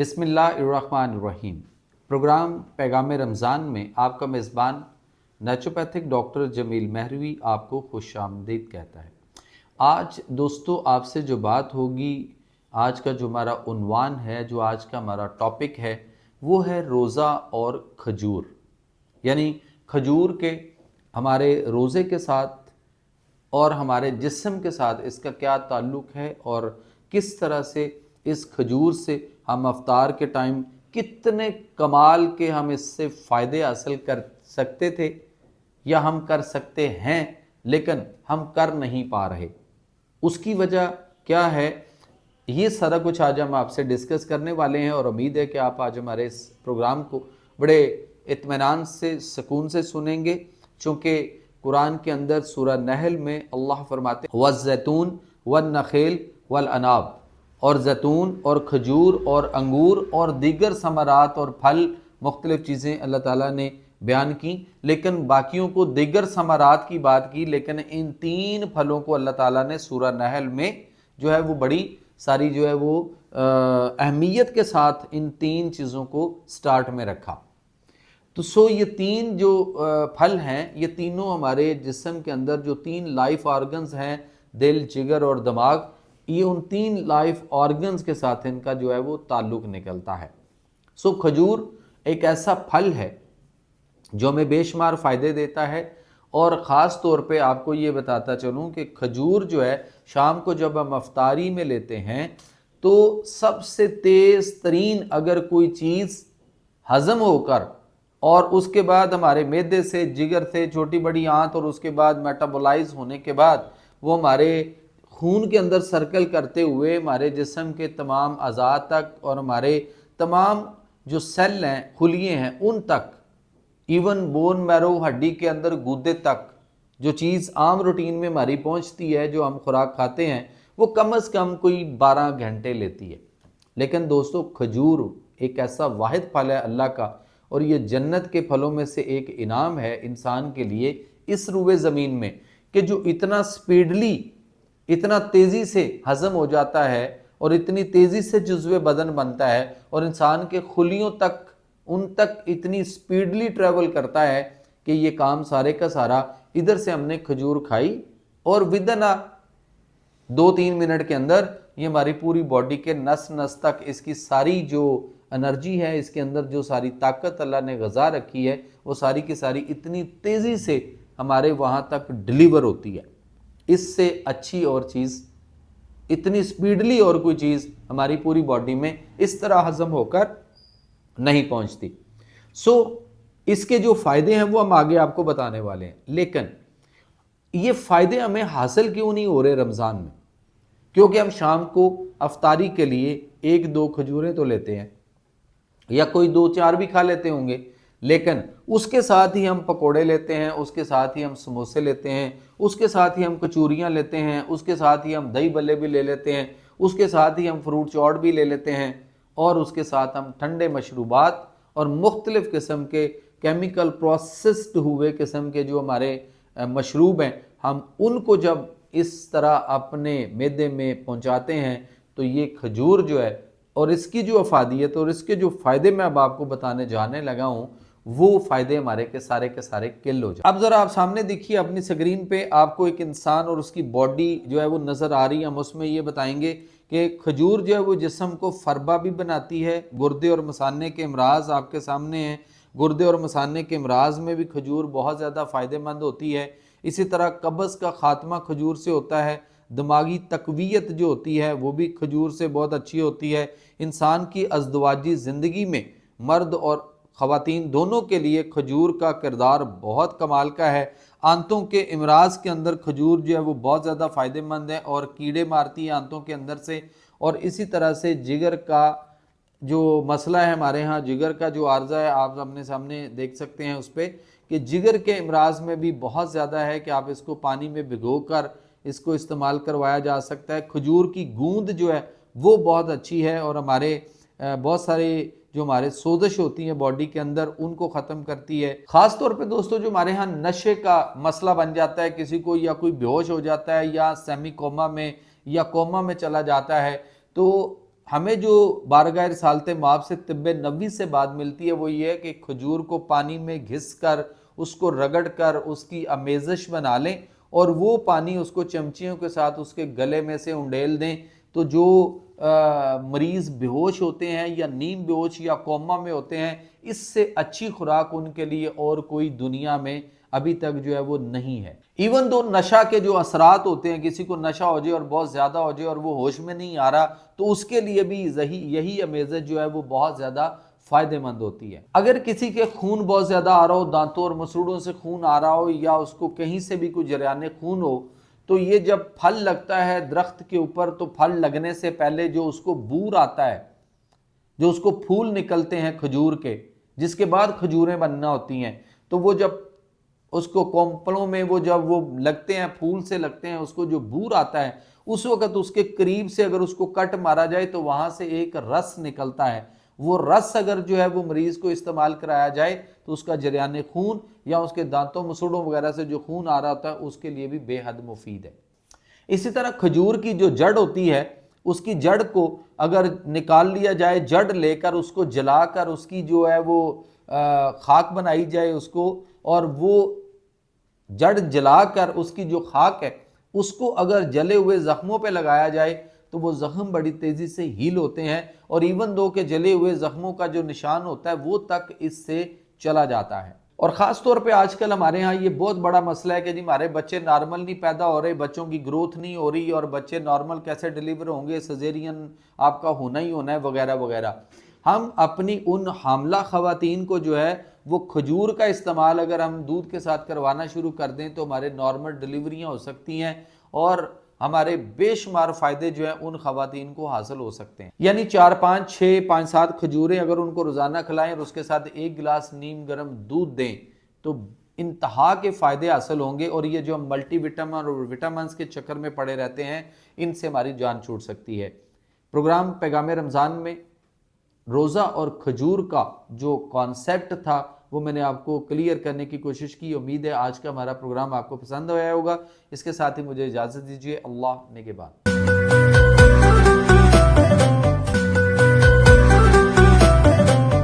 बिस्मिल्लाहिर्रहमानिर्रहीम। प्रोग्राम पैगाम रमज़ान में आपका मेज़बान नेचुरोपैथिक डॉक्टर जमील महरवी आपको खुशामदीद कहता है। आज दोस्तों आपसे जो बात होगी, आज का जो हमारा उन्वान है, जो आज का हमारा टॉपिक है, वो है रोज़ा और खजूर। यानी खजूर के हमारे रोज़े के साथ और हमारे जिस्म के साथ इसका क्या ताल्लुक़ है और किस तरह से इस खजूर से हम अफ्तार के टाइम कितने कमाल के हम इससे फ़ायदे हासिल कर सकते थे या हम कर सकते हैं, लेकिन हम कर नहीं पा रहे। उसकी वजह क्या है, ये सारा कुछ आज हम आपसे डिस्कस करने वाले हैं और उम्मीद है कि आप आज हमारे इस प्रोग्राम को बड़े इत्मीनान से, सुकून से सुनेंगे, चूँकि कुरान के अंदर सूरह नहल में अल्लाह फरमाते हैं वज़्ज़ैतून वन्नख़ील वल अनाब, और जैतून और खजूर और अंगूर और दीगर समरात और फल मुख्तलिफ़ चीज़ें अल्लाह ताला ने बयान की, लेकिन बाकियों को दीगर समरात की बात की, लेकिन इन तीन फलों को अल्लाह ताला ने सूरह नहल में जो है वो बड़ी सारी जो है वो अहमियत के साथ इन तीन चीज़ों को स्टार्ट में रखा। तो ये तीन जो फल हैं, ये तीनों हमारे जिस्म के अंदर जो तीन लाइफ ऑर्गन्स हैं, दिल, जिगर और दिमाग, ये उन तीन लाइफ ऑर्गन्स के साथ इनका जो है वो ताल्लुक़ निकलता है। खजूर एक ऐसा फल है जो हमें बेशुमार फ़ायदे देता है, और ख़ास तौर पे आपको ये बताता चलूँ कि खजूर जो है शाम को जब हम अफ्तारी में लेते हैं तो सबसे तेज़ तरीन अगर कोई चीज़ हज़म होकर और उसके बाद हमारे मैदे से, जिगर से, छोटी बड़ी आंत और उसके बाद मेटाबोलाइज होने के बाद वो हमारे खून के अंदर सर्कल करते हुए हमारे जिस्म के तमाम अज़ा तक और हमारे तमाम जो सेल हैं, खुलिए हैं, उन तक, इवन बोन मैरो, हड्डी के अंदर गूदे तक, जो चीज़ आम रूटीन में हमारी पहुंचती है, जो हम खुराक खाते हैं, वो कम से कम कोई 12 घंटे लेती है। लेकिन दोस्तों खजूर एक ऐसा वाहिद फल है अल्लाह का, और ये जन्नत के फलों में से एक इनाम है इंसान के लिए इस रुए ज़मीन में, कि जो इतना स्पीडली, इतना तेज़ी से हज़म हो जाता है और इतनी तेज़ी से जुज़्वे बदन बनता है और इंसान के खुलियों तक, उन तक इतनी स्पीडली ट्रैवल करता है कि ये काम सारे का सारा इधर से हमने खजूर खाई और विदिन 2-3 मिनट के अंदर ये हमारी पूरी बॉडी के नस नस तक इसकी सारी जो एनर्जी है, इसके अंदर जो सारी ताकत अल्लाह ने ग़ज़ा रखी है, वो सारी की सारी इतनी तेज़ी से हमारे वहाँ तक डिलीवर होती है। इससे अच्छी और चीज़, इतनी स्पीडली और कोई चीज़ हमारी पूरी बॉडी में इस तरह हज़म होकर नहीं पहुंचती। इसके जो फ़ायदे हैं वो हम आगे आपको बताने वाले हैं, लेकिन ये फ़ायदे हमें हासिल क्यों नहीं हो रहे रमज़ान में? क्योंकि हम शाम को अफ्तारी के लिए 1-2 खजूरें तो लेते हैं, या कोई 2-4 भी खा लेते होंगे, लेकिन उसके साथ ही हम पकोड़े लेते हैं, उसके साथ ही हम समोसे लेते हैं, उसके साथ ही हम कचूरियाँ लेते हैं, उसके साथ ही हम दही बल्ले भी ले लेते हैं, उसके साथ ही हम फ्रूट चौड़ भी ले लेते हैं, और उसके साथ हम ठंडे मशरूबात और मुख्तलिफ़ किस्म के केमिकल प्रोसेस्ड हुए किस्म के जो हमारे मशरूब हैं, हम उनको जब इस तरह अपने मैदे में पहुँचाते हैं तो ये खजूर जो है और इसकी जो अफादियत और इसके जो फ़ायदे मैं अब आपको बताने जाने लगा हूँ, वो फ़ायदे हमारे के सारे किल हो जाए। अब ज़रा आप सामने देखिए अपनी स्क्रीन पे, आपको एक इंसान और उसकी बॉडी जो है वो नज़र आ रही है। हम उसमें ये बताएंगे कि खजूर जो है वो जिस्म को फरबा भी बनाती है। गुर्दे और मसाने के अमराज आपके सामने हैं, गुर्दे और मसाने के अमराज में भी खजूर बहुत ज़्यादा फ़ायदेमंद होती है। इसी तरह कब्ज़ का ख़ात्मा खजूर से होता है, दिमागी तक़वियत जो होती है वो भी खजूर से बहुत अच्छी होती है। इंसान की अज़दवाजी ज़िंदगी में मर्द और ख़वातीन दोनों के लिए खजूर का किरदार बहुत कमाल का है। आंतों के इमराज के अंदर खजूर जो है वो बहुत ज़्यादा फ़ायदेमंद है और कीड़े मारती है आंतों के अंदर से। और इसी तरह से जिगर का जो मसला है हमारे यहाँ, जिगर का जो आर्ज़ा है, आप अपने सामने देख सकते हैं उस पर, कि जिगर के इमराज में भी बहुत ज़्यादा है कि आप इसको पानी में भिगो कर इसको इस्तेमाल करवाया जा सकता है। खजूर की गूंद जो है वो बहुत अच्छी है और हमारे बहुत सारे जो हमारे सोजश होती हैं बॉडी के अंदर उनको ख़त्म करती है। ख़ास तौर पे दोस्तों जो हमारे यहाँ नशे का मसला बन जाता है किसी को, या कोई बेहोश हो जाता है या सेमी कोमा में या कोमा में चला जाता है, तो ہمیں جو بارگاہ رسالت مآب سے طب نبوی سے بات ملتی ہے وہ یہ ہے کہ کھجور کو پانی میں گھس کر اس کو رگڑ کر اس کی آمیزش بنا لیں اور وہ پانی اس کو چمچیوں کے ساتھ اس کے گلے میں سے انڈیل دیں، تو جو مریض بے ہوش ہوتے ہیں یا نیم بے ہوش یا کوما میں ہوتے ہیں، اس سے اچھی خوراک ان کے لیے اور کوئی دنیا میں ابھی تک جو ہے وہ نہیں ہے۔ ایون دو نشہ کے جو اثرات ہوتے ہیں، کسی کو نشہ ہو جائے اور بہت زیادہ ہو جائے اور وہ ہوش میں نہیں آ رہا، تو اس کے لیے بھی یہی امیزت جو ہے وہ بہت زیادہ فائدہ مند ہوتی ہے۔ اگر کسی کے خون بہت زیادہ آ رہا ہو، دانتوں اور مسوڑوں سے خون آ رہا ہو یا اس کو کہیں سے بھی کوئی جریان خون ہو، تو یہ جب پھل لگتا ہے درخت کے اوپر، تو پھل لگنے سے پہلے جو اس کو بور آتا ہے، جو اس کو پھول نکلتے ہیں کھجور کے، جس کے بعد کھجوریں بننا ہوتی ہیں، تو وہ جب اس کو کونپلوں میں وہ جب وہ لگتے ہیں، پھول سے لگتے ہیں، اس کو جو بور آتا ہے، اس وقت اس کے قریب سے اگر اس کو کٹ مارا جائے تو وہاں سے ایک رس نکلتا ہے۔ وہ رس اگر جو ہے وہ مریض کو استعمال کرایا جائے تو اس کا جریان خون یا اس کے دانتوں مسوڑوں وغیرہ سے جو خون آ رہا ہوتا ہے اس کے لیے بھی بے حد مفید ہے۔ اسی طرح کھجور کی جو جڑ ہوتی ہے، اس کی جڑ کو اگر نکال لیا جائے، جڑ لے کر اس کو جلا کر اس کی جو ہے وہ خاک بنائی جائے اس کو، اور وہ جڑ جلا کر اس کی جو خاک ہے اس کو اگر جلے ہوئے زخموں پہ لگایا جائے تو وہ زخم بڑی تیزی سے ہیل ہوتے ہیں، اور ایون دو کہ جلے ہوئے زخموں کا جو نشان ہوتا ہے وہ تک اس سے چلا جاتا ہے۔ اور خاص طور پہ آج کل ہمارے ہاں یہ بہت بڑا مسئلہ ہے کہ جی ہمارے بچے نارمل نہیں پیدا ہو رہے، بچوں کی گروتھ نہیں ہو رہی، اور بچے نارمل کیسے ڈیلیور ہوں گے، سیزیرین آپ کا ہونا ہی ہونا ہے وغیرہ وغیرہ۔ ہم اپنی ان حاملہ خواتین کو جو ہے وہ کھجور کا استعمال اگر ہم دودھ کے ساتھ کروانا شروع کر دیں تو ہمارے نارمل ڈیلیوریاں ہو سکتی ہیں، اور ہمارے بے شمار فائدے جو ہیں ان خواتین کو حاصل ہو سکتے ہیں۔ یعنی 4 5 6 5 7 کھجوریں اگر ان کو روزانہ کھلائیں اور اس کے ساتھ 1 گلاس نیم گرم دودھ دیں تو انتہا کے فائدے حاصل ہوں گے، اور یہ جو ہم ملٹی وٹامن اور وٹامنس کے چکر میں پڑے رہتے ہیں ان سے ہماری جان چھوٹ سکتی ہے۔ پروگرام پیغام رمضان میں روزہ اور کھجور کا جو کانسیپٹ تھا وہ میں نے آپ کو کلیئر کرنے کی کوشش کی۔ امید ہے آج کا ہمارا پروگرام آپ کو پسند آیا ہوگا۔ اس کے ساتھ ہی مجھے اجازت دیجیے، اللہ نگہبان۔